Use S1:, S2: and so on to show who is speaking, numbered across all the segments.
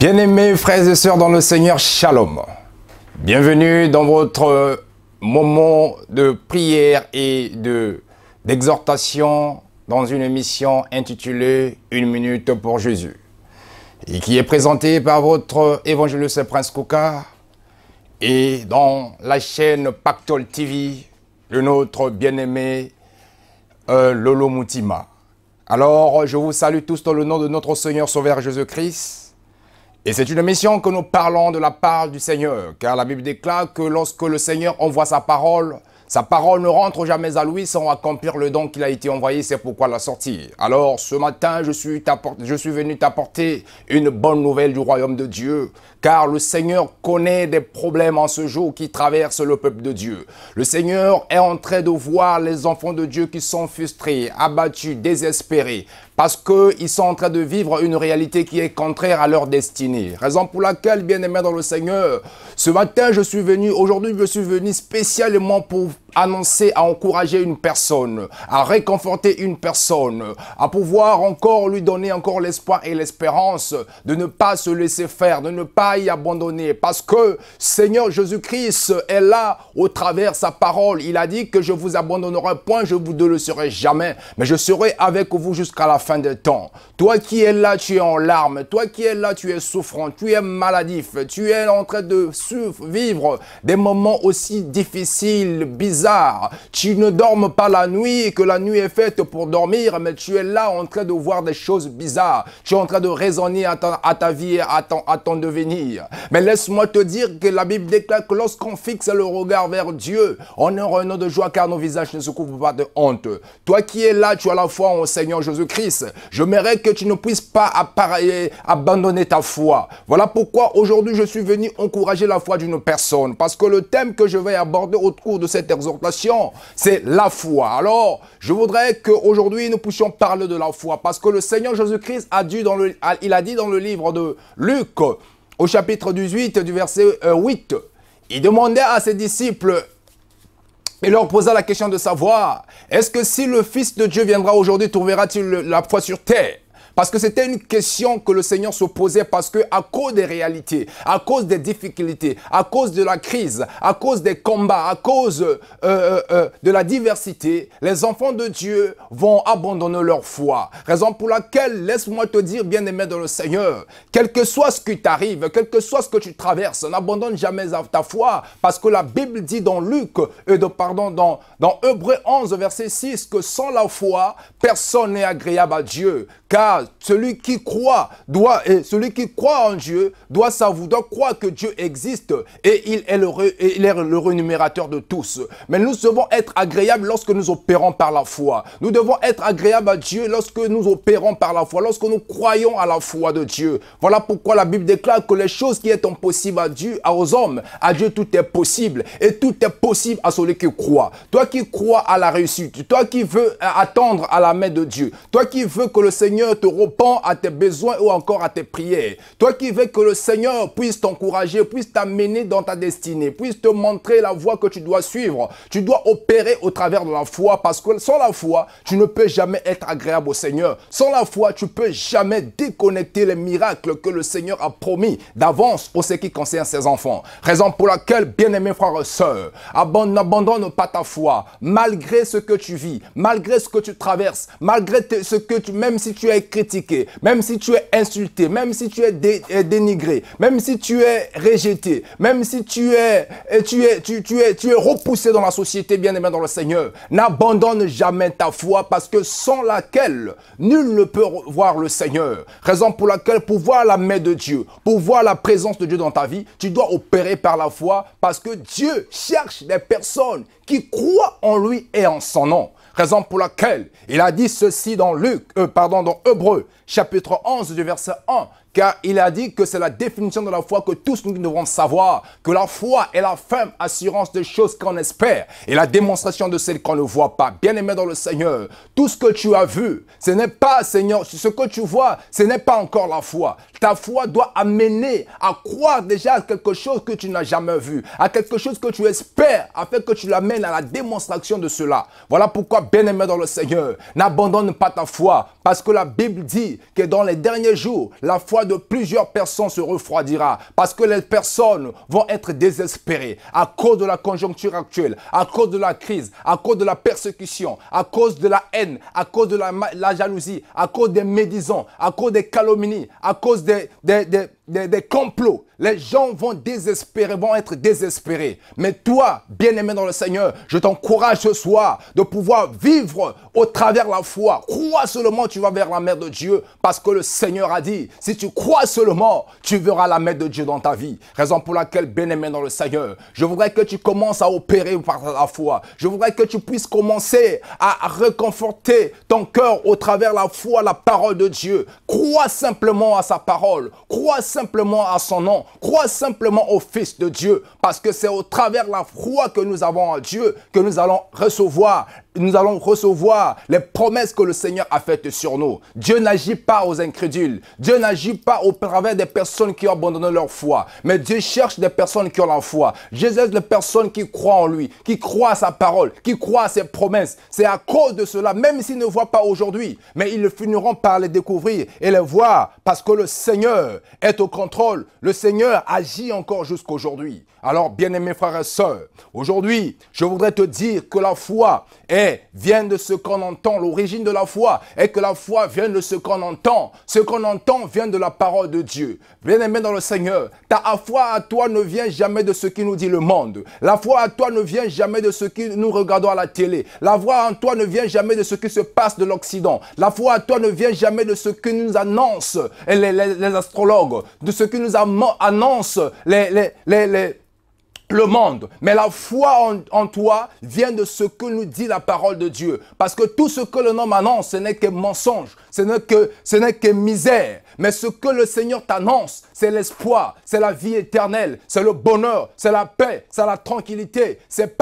S1: Bien-aimés frères et sœurs dans le Seigneur, Shalom. Bienvenue dans votre moment de prière et d'exhortation dans une émission intitulée « Une minute pour Jésus » et qui est présentée par votre évangéliste Prince Kouka et dans la chaîne Pactole TV de notre bien-aimé Lolo Moutima. Alors, je vous salue tous dans le nom de notre Seigneur Sauveur Jésus-Christ. Et c'est une mission que nous parlons de la part du Seigneur, car la Bible déclare que lorsque le Seigneur envoie sa parole ne rentre jamais à lui sans accomplir le don qu'il a été envoyé, c'est pourquoi la sortie. Alors ce matin, je suis venu t'apporter une bonne nouvelle du royaume de Dieu, car le Seigneur connaît des problèmes en ce jour qui traversent le peuple de Dieu. Le Seigneur est en train de voir les enfants de Dieu qui sont frustrés, abattus, désespérés, parce qu'ils sont en train de vivre une réalité qui est contraire à leur destinée. Raison pour laquelle, bien-aimés dans le Seigneur, ce matin, aujourd'hui, je suis venu spécialement pour annoncer, à encourager une personne, à réconforter une personne, à pouvoir encore lui donner encore l'espoir et l'espérance de ne pas se laisser faire, de ne pas y abandonner, parce que Seigneur Jésus-Christ est là au travers sa parole. Il a dit que je vous abandonnerai point, je vous ne le serai jamais, mais je serai avec vous jusqu'à la fin des temps. Toi qui es là, tu es en larmes, toi qui es là, tu es souffrant, tu es maladif, tu es en train de vivre des moments aussi difficiles, bizarres. Tu ne dormes pas la nuit, que la nuit est faite pour dormir, mais tu es là en train de voir des choses bizarres. Tu es en train de raisonner à ta vie, à ton devenir. Mais laisse-moi te dire que la Bible déclare que lorsqu'on fixe le regard vers Dieu, on aura un nom de joie car nos visages ne se couvrent pas de honte. Toi qui es là, tu as la foi en Seigneur Jésus-Christ. J'aimerais que tu ne puisses pas abandonner ta foi. Voilà pourquoi aujourd'hui je suis venu encourager la foi d'une personne. Parce que le thème que je vais aborder au cours de cette exhortation, c'est la foi. Alors, je voudrais qu'aujourd'hui nous puissions parler de la foi. Parce que le Seigneur Jésus-Christ a dit dans le livre de Luc, au chapitre 18, du verset 8, il demandait à ses disciples, il leur posa la question de savoir, est-ce que si le Fils de Dieu viendra aujourd'hui, trouvera-t-il la foi sur terre? Parce que c'était une question que le Seigneur se posait parce que à cause des réalités, à cause des difficultés, à cause de la crise, à cause des combats, à cause de la diversité, les enfants de Dieu vont abandonner leur foi. Raison pour laquelle, laisse-moi te dire, bien-aimé dans le Seigneur, quel que soit ce qui t'arrive, quel que soit ce que tu traverses, n'abandonne jamais ta foi parce que la Bible dit dans dans Hébreux 11, verset 6, que sans la foi, personne n'est agréable à Dieu. Car celui qui croit en Dieu doit croire que Dieu existe et il est le rémunérateur de tous. Mais nous devons être agréables lorsque nous opérons par la foi. Nous devons être agréables à Dieu lorsque nous opérons par la foi, lorsque nous croyons à la foi de Dieu. Voilà pourquoi la Bible déclare que les choses qui sont impossibles aux hommes, à Dieu tout est possible. Et tout est possible à celui qui croit. Toi qui crois à la réussite, toi qui veux attendre à la main de Dieu, toi qui veux que le Seigneur te répond à tes besoins ou encore à tes prières. Toi qui veux que le Seigneur puisse t'encourager, puisse t'amener dans ta destinée, puisse te montrer la voie que tu dois suivre. Tu dois opérer au travers de la foi parce que sans la foi, tu ne peux jamais être agréable au Seigneur. Sans la foi, tu ne peux jamais déconnecter les miracles que le Seigneur a promis d'avance pour ce qui concerne ses enfants. Raison pour laquelle, bien-aimés frères et sœurs, n'abandonne pas ta foi, malgré ce que tu vis, malgré ce que tu traverses, malgré même si tu es critiqué, même si tu es insulté, même si tu es dénigré, même si tu es rejeté, même si tu es repoussé dans la société, bien-aimé dans le Seigneur, n'abandonne jamais ta foi parce que sans laquelle nul ne peut voir le Seigneur. Raison pour laquelle pour voir la main de Dieu, pour voir la présence de Dieu dans ta vie, tu dois opérer par la foi parce que Dieu cherche des personnes qui croient en lui et en son nom. Raison pour laquelle il a dit ceci dans dans Hébreux, chapitre 11, du verset 1. Car il a dit que c'est la définition de la foi que tous nous devons savoir, que la foi est la ferme assurance des choses qu'on espère et la démonstration de celles qu'on ne voit pas. Bien-aimé dans le Seigneur, tout ce que tu as vu, ce n'est pas, Seigneur, ce que tu vois, ce n'est pas encore la foi. Ta foi doit amener à croire déjà à quelque chose que tu n'as jamais vu, à quelque chose que tu espères, afin que tu l'amènes à la démonstration de cela. Voilà pourquoi, bien-aimé dans le Seigneur, n'abandonne pas ta foi, parce que la Bible dit que dans les derniers jours, la foi foi de plusieurs personnes se refroidira. Parce que les personnes vont être désespérées à cause de la conjoncture actuelle, à cause de la crise, à cause de la persécution, à cause de la haine, à cause de la jalousie, à cause des médisants, à cause des calomnies, à cause des complots. Les gens vont désespérer, vont être désespérés. Mais toi, bien-aimé dans le Seigneur, je t'encourage ce soir de pouvoir vivre au travers la foi. Crois seulement, tu vas vers la main de Dieu, parce que le Seigneur a dit, si tu crois seulement, tu verras la main de Dieu dans ta vie. Raison pour laquelle, bien-aimé dans le Seigneur, je voudrais que tu commences à opérer par la foi. Je voudrais que tu puisses commencer à réconforter ton cœur au travers la foi, la parole de Dieu. Crois simplement à sa parole. Crois simplement à son nom. Crois simplement au Fils de Dieu, parce que c'est au travers la foi que nous avons en Dieu que nous allons recevoir les promesses que le Seigneur a faites sur nous. Dieu n'agit pas aux incrédules. Dieu n'agit pas au travers des personnes qui ont abandonné leur foi. Mais Dieu cherche des personnes qui ont la foi. Dieu cherche des personnes qui croient en lui, qui croient à sa parole, qui croient à ses promesses. C'est à cause de cela, même s'ils ne voient pas aujourd'hui, mais ils finiront par les découvrir et les voir, parce que le Seigneur est au contrôle. Le Seigneur agit encore jusqu'aujourd'hui. Alors, bien-aimés frères et sœurs, aujourd'hui, je voudrais te dire que la foi vient de ce qu'on entend. L'origine de la foi est que la foi vient de ce qu'on entend. Ce qu'on entend vient de la parole de Dieu. Bien-aimé dans le Seigneur, ta foi à toi ne vient jamais de ce qui nous dit le monde. La foi à toi ne vient jamais de ce que nous regardons à la télé. La foi en toi ne vient jamais de ce qui se passe de l'Occident. La foi à toi ne vient jamais de ce que nous annoncent les astrologues, de ce que nous annoncent le monde. Mais la foi en toi vient de ce que nous dit la parole de Dieu. Parce que tout ce que le homme annonce, ce n'est que mensonge, ce n'est que misère. Mais ce que le Seigneur t'annonce, c'est l'espoir, c'est la vie éternelle, c'est le bonheur, c'est la paix, c'est la tranquillité. C'est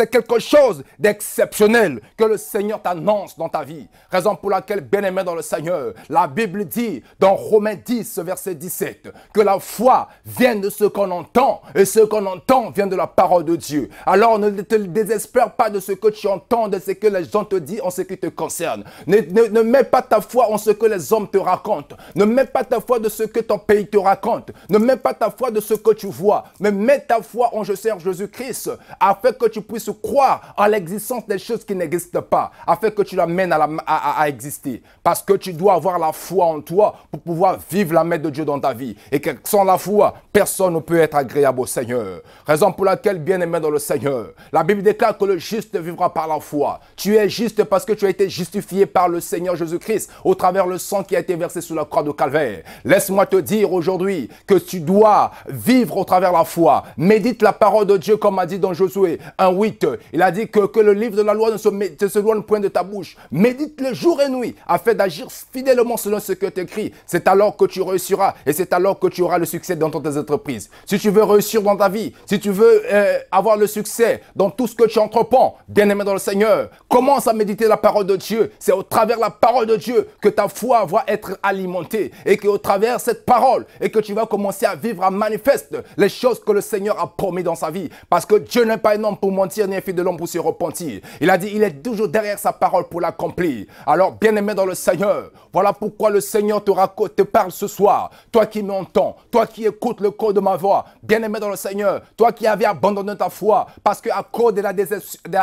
S1: quelque chose d'exceptionnel que le Seigneur t'annonce dans ta vie. Raison pour laquelle, bien-aimé dans le Seigneur, la Bible dit dans Romains 10, verset 17, que la foi vient de ce qu'on entend, et ce qu'on entend vient de la parole de Dieu. Alors ne te désespère pas de ce que tu entends, de ce que les gens te disent en ce qui te concerne. Ne mets pas ta foi en ce que les hommes te racontent. Ne mets pas ta foi de ce que ton pays te raconte. Ne mets pas ta foi de ce que tu vois. Mais mets ta foi en Jésus-Christ, afin que tu puisses croire en l'existence des choses qui n'existent pas, afin que tu l'amènes à exister. Parce que tu dois avoir la foi en toi pour pouvoir vivre la main de Dieu dans ta vie. Et que sans la foi, personne ne peut être agréable au Seigneur. Raison pour laquelle, bien-aimé dans le Seigneur, la Bible déclare que le juste vivra par la foi. Tu es juste parce que tu as été justifié par le Seigneur Jésus-Christ au travers le sang qui a été versé sur la croix de Calvaire. Laisse-moi te dire aujourd'hui que tu dois vivre au travers la foi. Médite la parole de Dieu comme a dit dans Josué 1:8. Il a dit que le livre de la loi ne se loigne point de ta bouche. Médite-le jour et nuit afin d'agir fidèlement selon ce que tu écris. C'est alors que tu réussiras et c'est alors que tu auras le succès dans tes entreprises. Si tu veux réussir dans ta vie, si tu veux avoir le succès dans tout ce que tu entreprends, bien-aimé dans le Seigneur, commence à méditer la parole de Dieu. C'est au travers la parole de Dieu que ta foi va être alimentée et qu'au travers cette parole et que tu vas commencer à vivre, à manifester les choses que le Seigneur a promis dans sa vie. Parce que Dieu n'est pas un homme pour mentir ni un fils de l'homme pour se repentir. Il a dit, il est toujours derrière sa parole pour l'accomplir. Alors, bien-aimé dans le Seigneur, voilà pourquoi le Seigneur te parle ce soir. Toi qui m'entends, toi qui écoutes le code de ma voix, bien-aimé dans le Seigneur, toi qui avais abandonné ta foi parce qu'à cause de la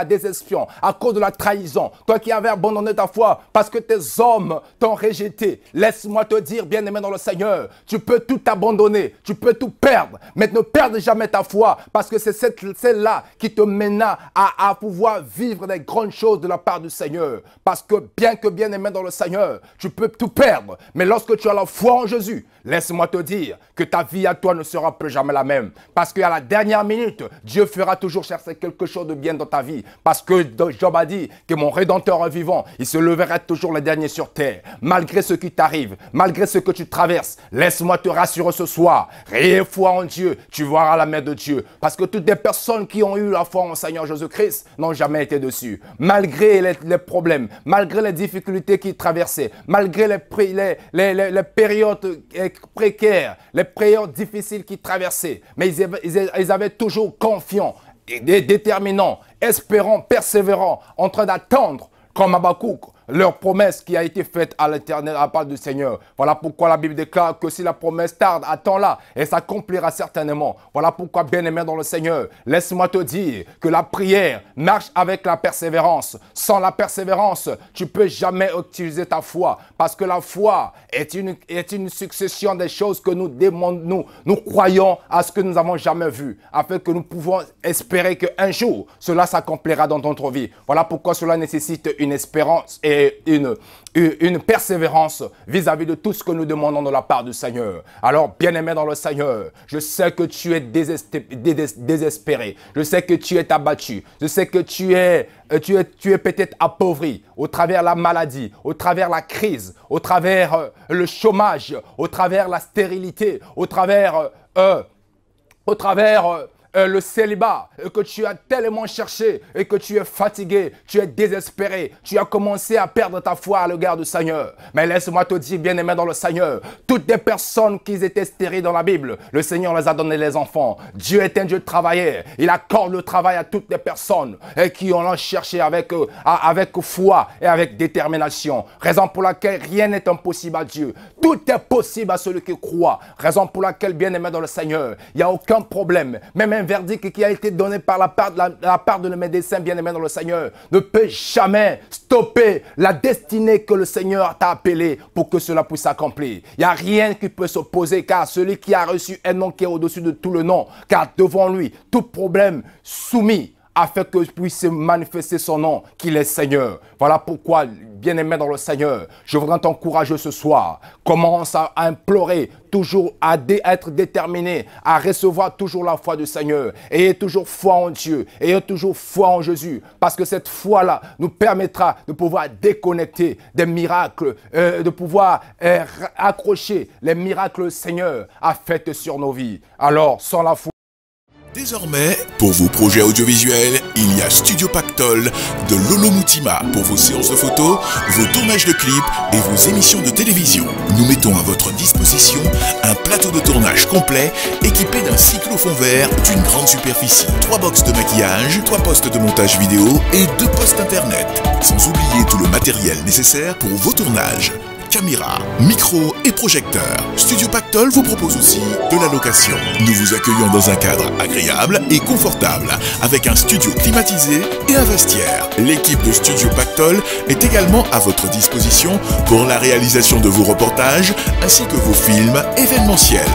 S1: déception, à cause de la trahison, toi qui avais abandonné ta foi parce que tes hommes t'ont rejeté, laisse-moi te dire, bien-aimé dans le Seigneur, tu peux tout abandonner, tu peux tout perdre, mais ne perds jamais ta foi parce que c'est celle-là qui te mènera à pouvoir vivre des grandes choses de la part du Seigneur. Parce que bien-aimé dans le Seigneur, tu peux tout perdre, mais lorsque tu as la foi en Jésus, laisse-moi te dire que ta vie à toi ne sera plus jamais la même. Parce qu'à la dernière minute, Dieu fera toujours chercher quelque chose de bien dans ta vie. Parce que Job a dit que mon Rédempteur est vivant, il se lèvera toujours le dernier sur terre. Malgré ce qui t'arrive, malgré ce que tu traverses, laisse-moi te rassurer ce soir. Ayez foi en Dieu, tu verras la main de Dieu. Parce que toutes les personnes qui ont eu la foi en Seigneur Jésus-Christ n'ont jamais été dessus. Malgré les problèmes, malgré les difficultés qu'ils traversaient, malgré les périodes précaires, les périodes difficiles qu'ils traversaient, mais ils avaient toujours confiance, déterminants, espérants, persévérants, en train d'attendre, comme Habakkuk, leur promesse qui a été faite à l'Éternel, à la part du Seigneur. Voilà pourquoi la Bible déclare que si la promesse tarde, attends-la et s'accomplira certainement. Voilà pourquoi, bien-aimé dans le Seigneur, laisse-moi te dire que la prière marche avec la persévérance. Sans la persévérance, tu ne peux jamais utiliser ta foi, parce que la foi est une succession des choses que nous demandons, nous croyons à ce que nous n'avons jamais vu, afin que nous pouvons espérer qu'un jour, cela s'accomplira dans notre vie. Voilà pourquoi cela nécessite une espérance et une persévérance vis-à-vis de tout ce que nous demandons de la part du Seigneur. Alors, bien-aimé dans le Seigneur, je sais que tu es désespéré. Je sais que tu es abattu. Je sais que tu es peut-être appauvri au travers la maladie, au travers la crise, au travers le chômage, au travers la stérilité, au travers le célibat, et que tu as tellement cherché et que tu es fatigué, tu es désespéré, tu as commencé à perdre ta foi à l'égard du Seigneur. Mais laisse-moi te dire, bien-aimé dans le Seigneur, toutes les personnes qui étaient stériles dans la Bible, le Seigneur les a donné les enfants. Dieu est un Dieu de travailleurs. Il accorde le travail à toutes les personnes et qui ont cherché avec foi et avec détermination. Raison pour laquelle rien n'est impossible à Dieu. Tout est possible à celui qui croit. Raison pour laquelle, bien-aimé dans le Seigneur, il n'y a aucun problème. Même un verdict qui a été donné par la part de nos médecins bien-aimés dans le Seigneur ne peut jamais stopper la destinée que le Seigneur t'a appelée pour que cela puisse s'accomplir. Il n'y a rien qui peut s'opposer, car celui qui a reçu un nom qui est au-dessus de tout le nom, car devant lui, tout problème soumis afin que puisse manifester son nom, qu'il est Seigneur. Voilà pourquoi, bien-aimé dans le Seigneur, je voudrais t'encourager ce soir. Commence à implorer, toujours à être déterminé, à recevoir toujours la foi du Seigneur. Ayez toujours foi en Dieu, ayez toujours foi en Jésus, parce que cette foi-là nous permettra de pouvoir déconnecter des miracles, de pouvoir accrocher les miracles, Seigneur, à fait sur nos vies. Alors, sans la foi,
S2: désormais, pour vos projets audiovisuels, il y a Studio Pactol de Lolo Moutima pour vos séances de photos, vos tournages de clips et vos émissions de télévision. Nous mettons à votre disposition un plateau de tournage complet équipé d'un cyclo-fond vert d'une grande superficie, 3 box de maquillage, 3 postes de montage vidéo et 2 postes internet. Sans oublier tout le matériel nécessaire pour vos tournages. Caméra, micro et projecteur. Studio Pactol vous propose aussi de la location. Nous vous accueillons dans un cadre agréable et confortable, avec un studio climatisé et un vestiaire. L'équipe de Studio Pactol est également à votre disposition pour la réalisation de vos reportages ainsi que vos films événementiels.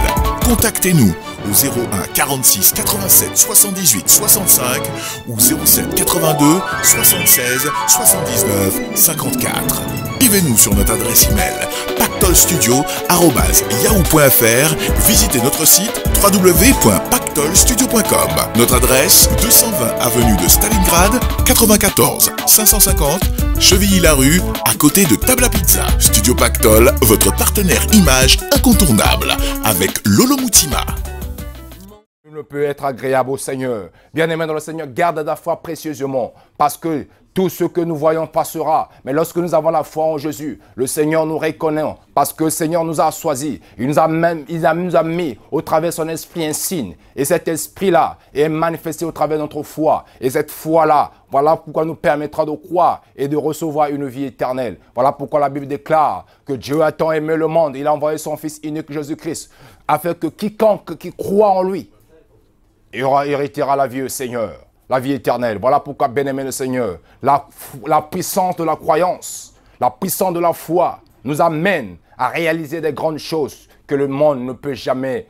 S2: Contactez-nous au 01 46 87 78 65 ou 07 82 76 79 54. Suivez-nous sur notre adresse email pactolstudio@yahoo.fr. Visitez notre site www.pactolstudio.com. Notre adresse 220 avenue de Stalingrad, 94 550 Chevilly-la-Rue, à côté de Table à Pizza. Studio Pactol, votre partenaire image incontournable, avec Lolo Moutima.
S1: Ne peut être agréable au Seigneur. Bien-aimé dans le Seigneur, garde ta foi précieusement, parce que tout ce que nous voyons passera. Mais lorsque nous avons la foi en Jésus, le Seigneur nous reconnaît, parce que le Seigneur nous a choisis. Il nous a mis au travers de son esprit un signe. Et cet esprit-là est manifesté au travers de notre foi. Et cette foi-là, voilà pourquoi nous permettra de croire et de recevoir une vie éternelle. Voilà pourquoi la Bible déclare que Dieu a tant aimé le monde. Il a envoyé son Fils unique Jésus-Christ, afin que quiconque qui croit en lui, il héritera la vie au Seigneur, la vie éternelle. Voilà pourquoi, bien-aimé le Seigneur, la puissance de la croyance, la puissance de la foi nous amène à réaliser des grandes choses que le monde ne peut jamais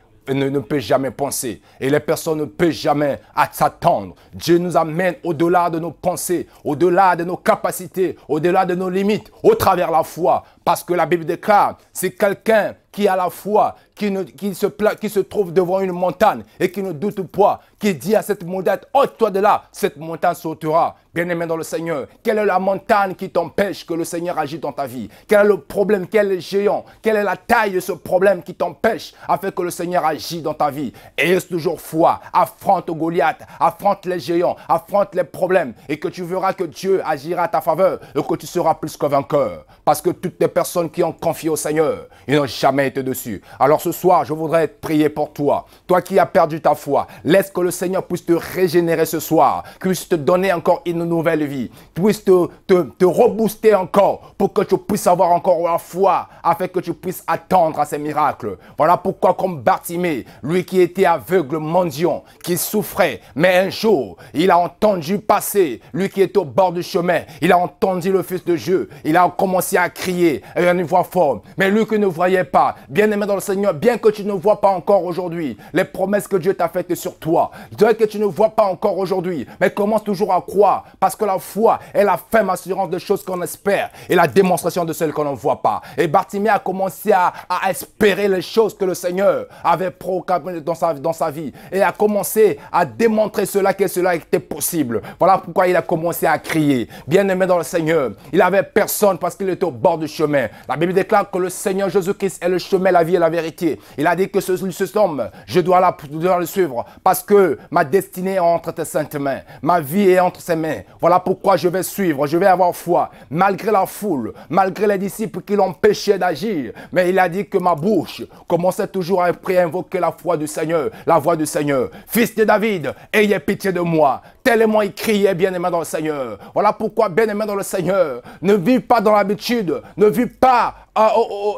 S1: penser. Et les personnes ne peuvent jamais s'attendre. Dieu nous amène au-delà de nos pensées, au-delà de nos capacités, au-delà de nos limites, au travers de la foi. Parce que la Bible déclare, c'est quelqu'un qui a la foi, qui se trouve devant une montagne et qui ne doute pas, qui dit à cette montagne, ôte-toi de là, cette montagne sautera. Bien-aimé dans le Seigneur, quelle est la montagne qui t'empêche que le Seigneur agisse dans ta vie? Quel est le problème? Quel est le géant? Quelle est la taille de ce problème qui t'empêche afin que le Seigneur agisse dans ta vie? Aie toujours foi, affronte Goliath, affronte les géants, affronte les problèmes et que tu verras que Dieu agira à ta faveur et que tu seras plus que vainqueur. Parce que toutes les personnes qui ont confié au Seigneur, ils n'ont jamais été dessus. Alors ce ce soir, je voudrais prier pour toi. Toi qui as perdu ta foi, laisse que le Seigneur puisse te régénérer ce soir, qu'il puisse te donner encore une nouvelle vie, qu'il puisse te rebooster encore pour que tu puisses avoir encore la foi, afin que tu puisses attendre à ces miracles. Voilà pourquoi, comme Bartimée, lui qui était aveugle, mendiant, qui souffrait, mais un jour, il a entendu passer, lui qui est au bord du chemin, il a entendu le Fils de Dieu, il a commencé à crier, avec une voix forte, mais lui qui ne voyait pas, bien-aimé dans le Seigneur, bien que tu ne vois pas encore aujourd'hui les promesses que Dieu t'a faites sur toi, bien que tu ne vois pas encore aujourd'hui, mais commence toujours à croire, parce que la foi est la ferme assurance de choses qu'on espère et la démonstration de celles qu'on ne voit pas. Et Bartimée a commencé à espérer les choses que le Seigneur avait proclamées dans sa vie et a commencé à démontrer que cela était possible. Voilà pourquoi il a commencé à crier. Bien-aimé dans le Seigneur, il avait personne parce qu'il était au bord du chemin. La Bible déclare que le Seigneur Jésus-Christ est le chemin, la vie et la vérité. Il a dit que ce homme, je dois le suivre parce que ma destinée est entre tes saintes mains. Ma vie est entre ses mains. Voilà pourquoi je vais suivre, je vais avoir foi. Malgré la foule, malgré les disciples qui l'empêchaient d'agir. Mais il a dit que ma bouche commençait toujours à invoquer la foi du Seigneur, la voix du Seigneur. Fils de David, ayez pitié de moi. Tellement il criait, bien-aimé dans le Seigneur. Voilà pourquoi, bien-aimé dans le Seigneur, ne vis pas dans l'habitude, ne vis pas,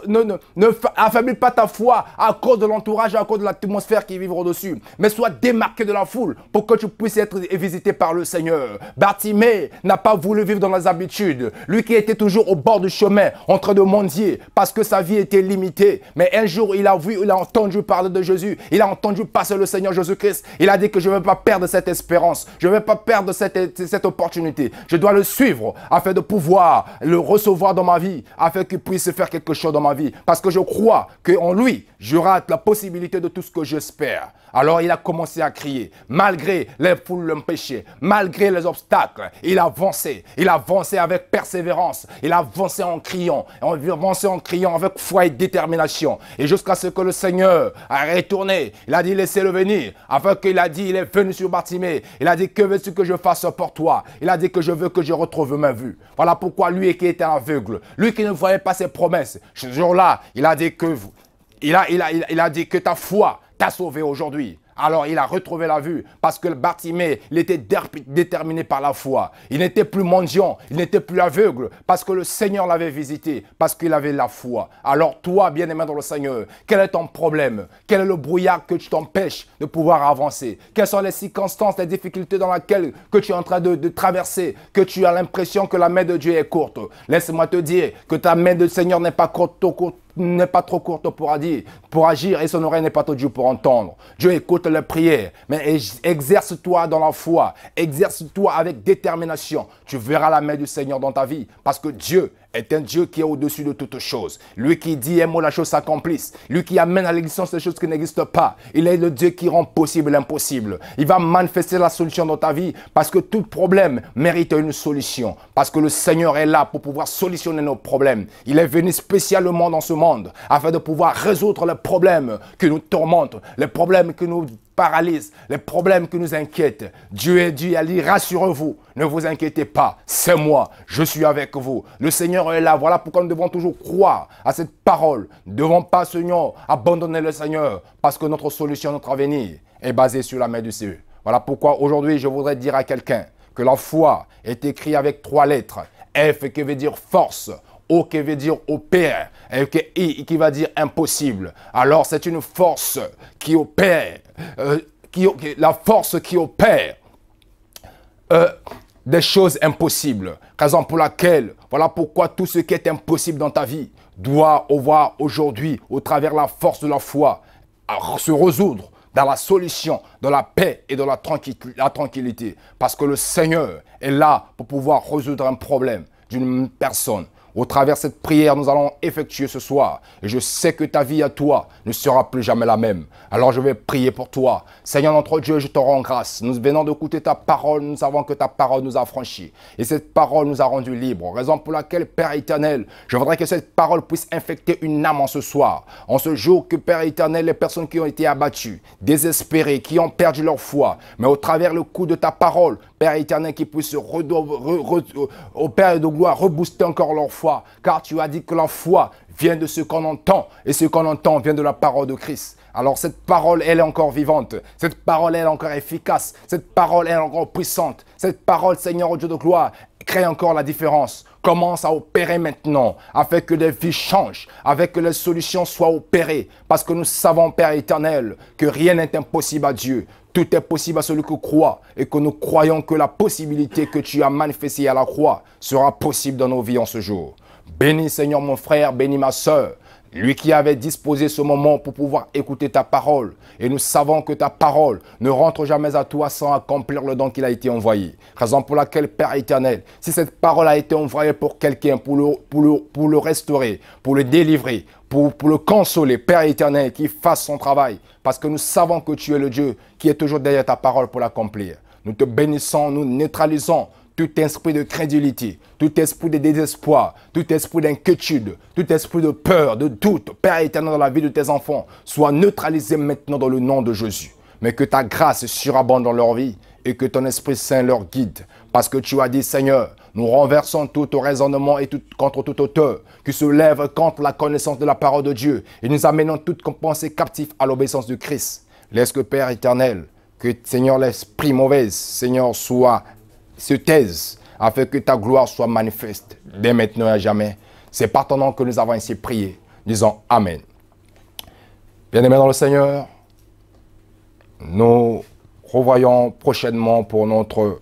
S1: ne affaiblis pas ta foi à cause de l'entourage, à cause de l'atmosphère qui vit au-dessus. Mais sois démarqué de la foule pour que tu puisses être visité par le Seigneur. Bartimée n'a pas voulu vivre dans les habitudes. Lui qui était toujours au bord du chemin, en train de mendier, parce que sa vie était limitée. Mais un jour, il a entendu parler de Jésus. Il a entendu passer le Seigneur Jésus-Christ. Il a dit que je ne vais pas perdre cette espérance. Je ne vais pas perdre cette opportunité. Je dois le suivre afin de pouvoir le recevoir dans ma vie, afin qu'il puisse faire quelque chose dans ma vie. Parce que je crois qu'en lui, j'aurai la possibilité de tout ce que j'espère. Alors il a commencé à crier, malgré les foules l'empêchaient, malgré les obstacles, il avançait avec persévérance, il avançait en criant avec foi et détermination. Et jusqu'à ce que le Seigneur a retourné, il a dit laissez-le venir, afin qu'il a dit il est venu sur Bartimée, il a dit que veux-tu que je fasse pour toi? Il a dit que je veux que je retrouve ma vue. Voilà pourquoi lui qui était aveugle, lui qui ne voyait pas ses promesses, ce jour-là, il a dit que ta foi t'a sauvé aujourd'hui. Alors il a retrouvé la vue parce que Bartimée, il était déterminé par la foi. Il n'était plus mendiant, il n'était plus aveugle parce que le Seigneur l'avait visité, parce qu'il avait la foi. Alors toi, bien-aimé dans le Seigneur, quel est ton problème? Quel est le brouillard que tu t'empêches de pouvoir avancer? Quelles sont les circonstances, les difficultés dans lesquelles que tu es en train de traverser, que tu as l'impression que la main de Dieu est courte? Laisse-moi te dire que ta main de Seigneur n'est pas trop courte pour agir et son oreille n'est pas trop dure pour entendre. Dieu écoute les prières, mais exerce-toi dans la foi, exerce-toi avec détermination. Tu verras la main du Seigneur dans ta vie parce que Dieu est un Dieu qui est au-dessus de toutes choses. Lui qui dit un mot, la chose s'accomplisse. Lui qui amène à l'existence des choses qui n'existent pas. Il est le Dieu qui rend possible l'impossible. Il va manifester la solution dans ta vie parce que tout problème mérite une solution. Parce que le Seigneur est là pour pouvoir solutionner nos problèmes. Il est venu spécialement dans ce monde afin de pouvoir résoudre les problèmes qui nous tourmentent, les problèmes qui nous paralysent, les problèmes qui nous inquiètent. Dieu est dit, il dit, rassurez-vous, ne vous inquiétez pas, c'est moi, je suis avec vous. Le Seigneur est là, voilà pourquoi nous devons toujours croire à cette parole. Nous ne devons pas, Seigneur, abandonner le Seigneur, parce que notre solution, notre avenir est basée sur la main du Seigneur. Voilà pourquoi aujourd'hui, je voudrais dire à quelqu'un que la foi est écrite avec 3 lettres. F qui veut dire force, O qui veut dire opère, et I qui va dire impossible. Alors c'est une force qui opère, la force qui opère des choses impossibles. Raison pour laquelle, voilà pourquoi tout ce qui est impossible dans ta vie doit voir aujourd'hui, au travers de la force de la foi, se résoudre dans la solution, dans la paix et dans la tranquillité. Parce que le Seigneur est là pour pouvoir résoudre un problème d'une personne. Au travers de cette prière, nous allons effectuer ce soir. Et je sais que ta vie à toi ne sera plus jamais la même. Alors je vais prier pour toi. Seigneur notre Dieu, je te rends grâce. Nous venons d'écouter ta parole. Nous savons que ta parole nous a franchis. Et cette parole nous a rendus libres. Raison pour laquelle, Père éternel, je voudrais que cette parole puisse infecter une âme en ce soir. En ce jour que, Père éternel, les personnes qui ont été abattues, désespérées, qui ont perdu leur foi. Mais au travers le coup de ta parole, Père éternel, qui puisse au Père de gloire, rebooster encore leur foi. Car tu as dit que la foi vient de ce qu'on entend, et ce qu'on entend vient de la parole de Christ. Alors cette parole, elle est encore vivante. Cette parole, elle est encore efficace. Cette parole, elle est encore puissante. Cette parole, Seigneur, au Dieu de gloire, crée encore la différence. Commence à opérer maintenant, afin que les vies changent, afin que les solutions soient opérées. Parce que nous savons, Père éternel, que rien n'est impossible à Dieu. Tout est possible à celui qui croit, et que nous croyons que la possibilité que tu as manifestée à la croix sera possible dans nos vies en ce jour. Bénis, Seigneur, mon frère, bénis ma soeur, lui qui avait disposé ce moment pour pouvoir écouter ta parole. Et nous savons que ta parole ne rentre jamais à toi sans accomplir le don qu'il a été envoyé. Raison pour laquelle, Père éternel, si cette parole a été envoyée pour quelqu'un, pour le restaurer, pour le délivrer, pour le consoler, Père éternel, qu'il fasse son travail. Parce que nous savons que tu es le Dieu qui est toujours derrière ta parole pour l'accomplir. Nous te bénissons, nous neutralisons tout esprit de crédulité, tout esprit de désespoir, tout esprit d'inquiétude, tout esprit de peur, de doute, Père éternel, dans la vie de tes enfants, soit neutralisé maintenant dans le nom de Jésus. Mais que ta grâce surabonde dans leur vie et que ton Esprit Saint leur guide. Parce que tu as dit, Seigneur, nous renversons tout raisonnement et contre toute auteur qui se lève contre la connaissance de la parole de Dieu et nous amenons toute pensée captive à l'obéissance de Christ. Laisse que, Père éternel, que, Seigneur, l'esprit mauvais, Seigneur, se taise, afin que ta gloire soit manifeste dès maintenant et à jamais. C'est par ton nom que nous avons ainsi prié. Disons Amen. Bien-aimés dans le Seigneur, nous revoyons prochainement pour notre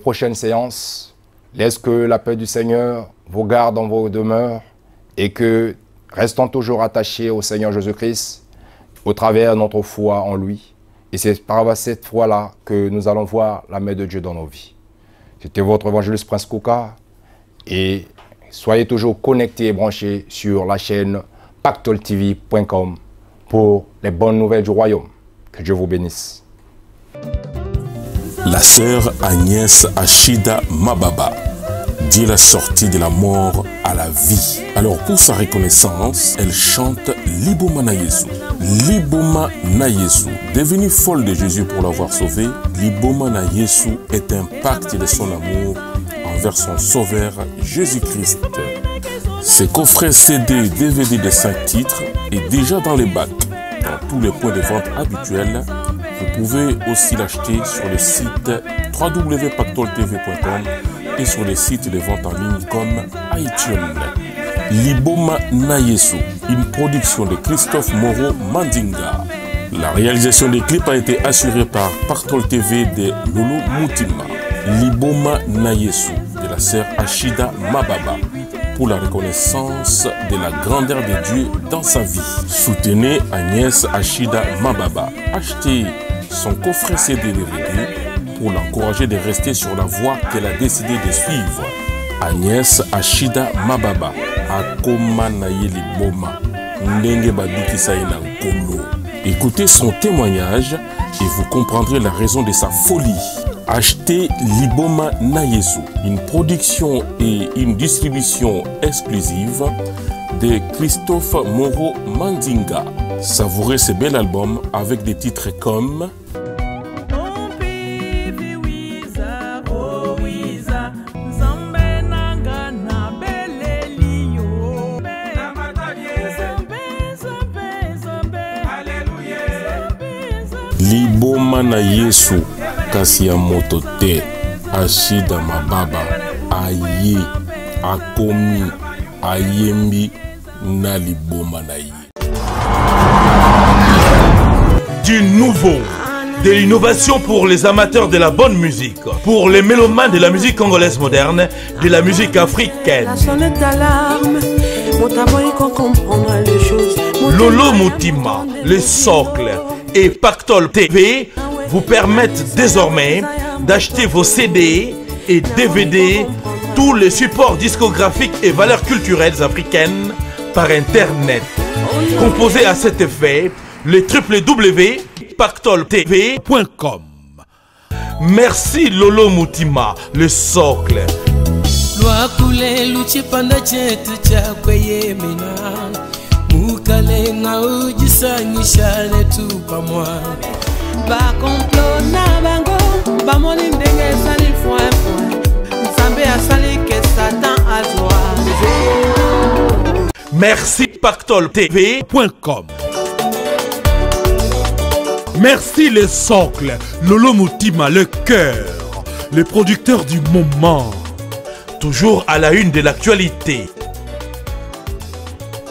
S1: prochaine séance. Laisse que la paix du Seigneur vous garde dans vos demeures et que, restons toujours attachés au Seigneur Jésus-Christ au travers de notre foi en lui. Et c'est par cette foi-là que nous allons voir la main de Dieu dans nos vies. C'était votre évangéliste Prince Kouka. Et soyez toujours connectés et branchés sur la chaîne pactoltv.com pour les bonnes nouvelles du royaume. Que Dieu vous bénisse.
S2: La sœur Agnès Achida Mababa dit la sortie de la mort à la vie. Alors pour sa reconnaissance, elle chante Liboma na Yesu. Liboma na Yesu. Devenue folle de Jésus pour l'avoir sauvée, Liboma na Yesu est un pacte de son amour envers son sauveur Jésus-Christ. Ce coffret CD DVD de 5 titres est déjà dans les bacs. Dans tous les points de vente habituels, vous pouvez aussi l'acheter sur le site www.pactoltv.com et sur les sites de vente en ligne comme iTunes. Liboma na Yesu, une production de Christophe Moreau Mandinga. La réalisation des clips a été assurée par Pactol TV de Lolo Mutima. Liboma na Yesu de la sœur Achida Mababa pour la reconnaissance de la grandeur de Dieu dans sa vie. Soutenez Agnès Achida Mababa. Achetez son coffret CD DVD pour l'encourager de rester sur la voie qu'elle a décidé de suivre. Agnès Achida Mababa, Akoma na ye liboma, ndenge baduki saina nkolo. Écoutez son témoignage et vous comprendrez la raison de sa folie. Achetez Liboma na Yesu, une production et une distribution exclusive de Christophe Moreau Mandinga. Savourez ce bel album avec des titres comme Liboma na Yesu, kasi ya moto te. Achida Mababa aye akomi ayembi na liboma na ye.
S3: Du nouveau, de l'innovation pour les amateurs de la bonne musique, pour les mélomanes de la musique congolaise moderne, de la musique africaine. Lolo Mutima, le socle et Pactol TV vous permettent désormais d'acheter vos CD et DVD, tous les supports discographiques et valeurs culturelles africaines par Internet. Composez à cet effet le www.pactoltv.com. Merci Lolo Mutima, le socle.
S4: Mukalenga ujisanyisha letu pamwa bakomplo na bango bamoni ndenge sali foin nzambe asali ke Satan azwa.
S3: Merci PactolTV.com.
S5: Merci les socles, Lolo Mutima, le cœur, le producteur du moment.
S3: Toujours à la une de l'actualité.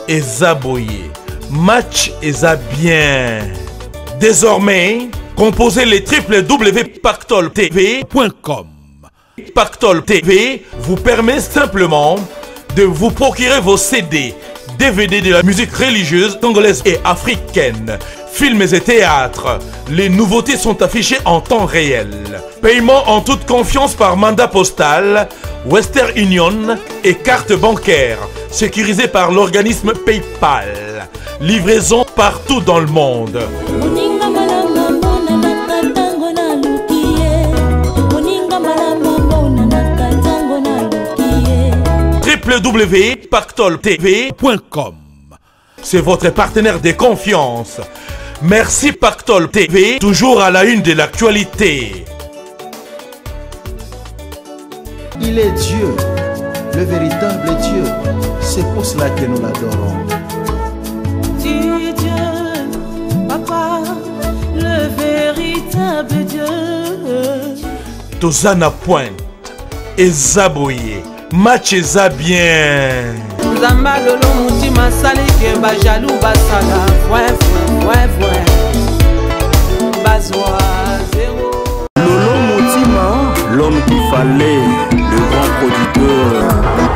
S3: Ezaboye, match Eza bien. Désormais, composez les www.pactoltv.com. Pactol TV vous permet simplement de vous procurer vos CD, DVD de la musique religieuse congolaise et africaine, films et théâtres. Les nouveautés sont affichées en temps réel. Paiement en toute confiance par mandat postal, Western Union et carte bancaire, sécurisée par l'organisme PayPal. Livraison partout dans le monde. www.pactoltv.com. C'est votre partenaire de confiance. Merci Pactol TV, toujours à la une de l'actualité.
S6: Il est Dieu, le véritable Dieu. C'est pour cela que nous l'adorons.
S4: Dieu, Papa, le véritable Dieu.
S3: Tozana Pointe, Ezaboye, match Eza bien.
S4: Zamba Lolo Mutima sali ke ba jaloux basala. Ouais, Bazoa zéro.
S7: Lolo Mutima, l'homme qu'il fallait, le grand producteur.